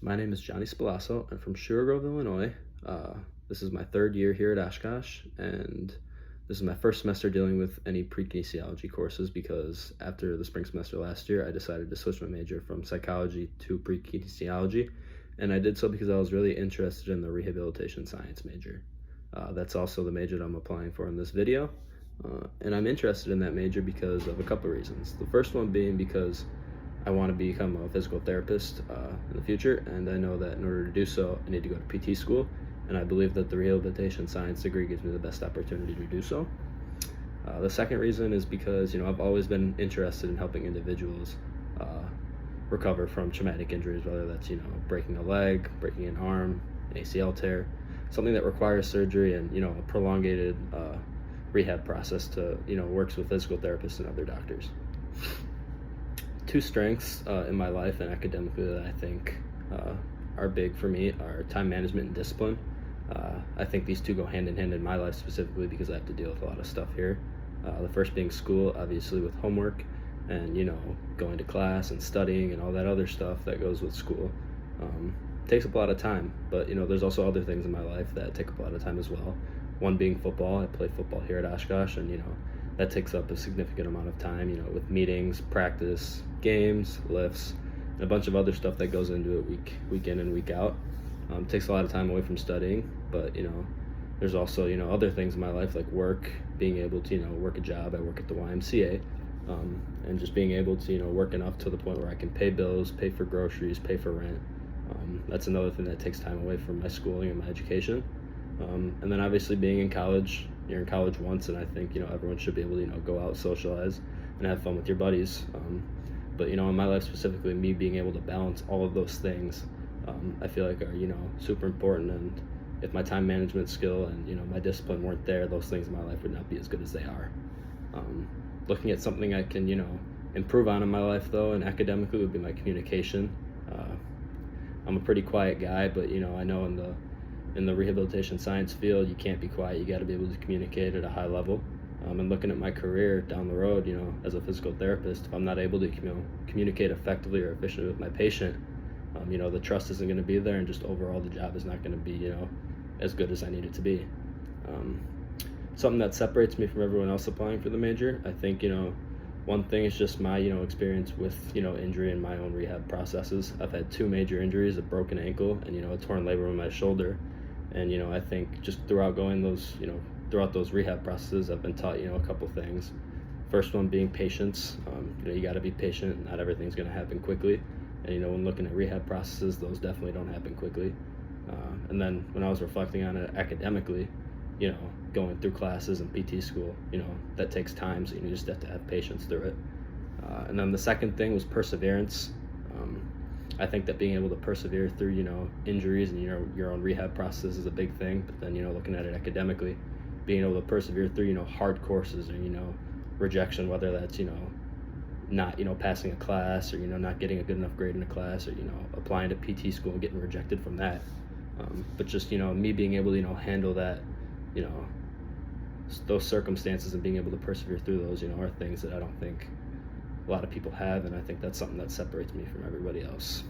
My name is Johnny Spalasso. I'm from Sugar Grove, Illinois. Uh, this is my third year here at Oshkosh, and this is my first semester dealing with any pre-kinesiology courses because after the spring semester last year, I decided to switch my major from psychology to pre-kinesiology, and I did so because I was really interested in the rehabilitation science major. That's also the major that I'm applying for in this video, and I'm interested in that major because of a couple reasons. The first one being because I want to become a physical therapist in the future, and I know that in order to do so, I need to go to PT school, and I believe that the rehabilitation science degree gives me the best opportunity to do so. The second reason is because I've always been interested in helping individuals recover from traumatic injuries, whether that's breaking a leg, breaking an arm, an ACL tear, something that requires surgery and a prolongated rehab process to works with physical therapists and other doctors. Two strengths in my life and academically that I think are big for me are time management and discipline. I think these two go hand in hand in my life specifically because I have to deal with a lot of stuff here. The first being school, obviously with homework and going to class and studying and all that other stuff that goes with school. Takes up a lot of time, but there's also other things in my life that take up a lot of time as well. One being football. I play football here at Oshkosh, and that takes up a significant amount of time, with meetings, practice, games, lifts, and a bunch of other stuff that goes into it week in and week out. Takes a lot of time away from studying, but there's also other things in my life like work, being able to work a job. I work at the YMCA, and just being able to work enough to the point where I can pay bills, pay for groceries, pay for rent. That's another thing that takes time away from my schooling and my education. And then obviously being in college, you're in college once, and I think everyone should be able to go out, socialize, and have fun with your buddies. But in my life specifically, me being able to balance all of those things, I feel like are super important. And if my time management skill and my discipline weren't there, those things in my life would not be as good as they are. Looking at something I can improve on in my life though, and academically would be my communication. I'm a pretty quiet guy, but I know in the rehabilitation science field, you can't be quiet. You got to be able to communicate at a high level. And looking at my career down the road, as a physical therapist, if I'm not able to communicate effectively or efficiently with my patient, the trust isn't going to be there, and just overall the job is not going to be as good as I need it to be. Something that separates me from everyone else applying for the major, I think one thing is just my experience with injury and my own rehab processes. I've had two major injuries: a broken ankle and a torn labrum in my shoulder. And I think just throughout those rehab processes, I've been taught a couple things. First one being patience. You got to be patient. Not everything's going to happen quickly, and when looking at rehab processes, those definitely don't happen quickly. And then when I was reflecting on it academically, going through classes and PT school, that takes time, so you just have to have patience through it. And then the second thing was perseverance. I think that being able to persevere through injuries and your own rehab process is a big thing. But then looking at it academically, being able to persevere through hard courses or rejection, whether that's not passing a class or not getting a good enough grade in a class, or applying to PT school and getting rejected from that. But just me being able to handle that, those circumstances, and being able to persevere through those are things that I don't think a lot of people have, and I think that's something that separates me from everybody else.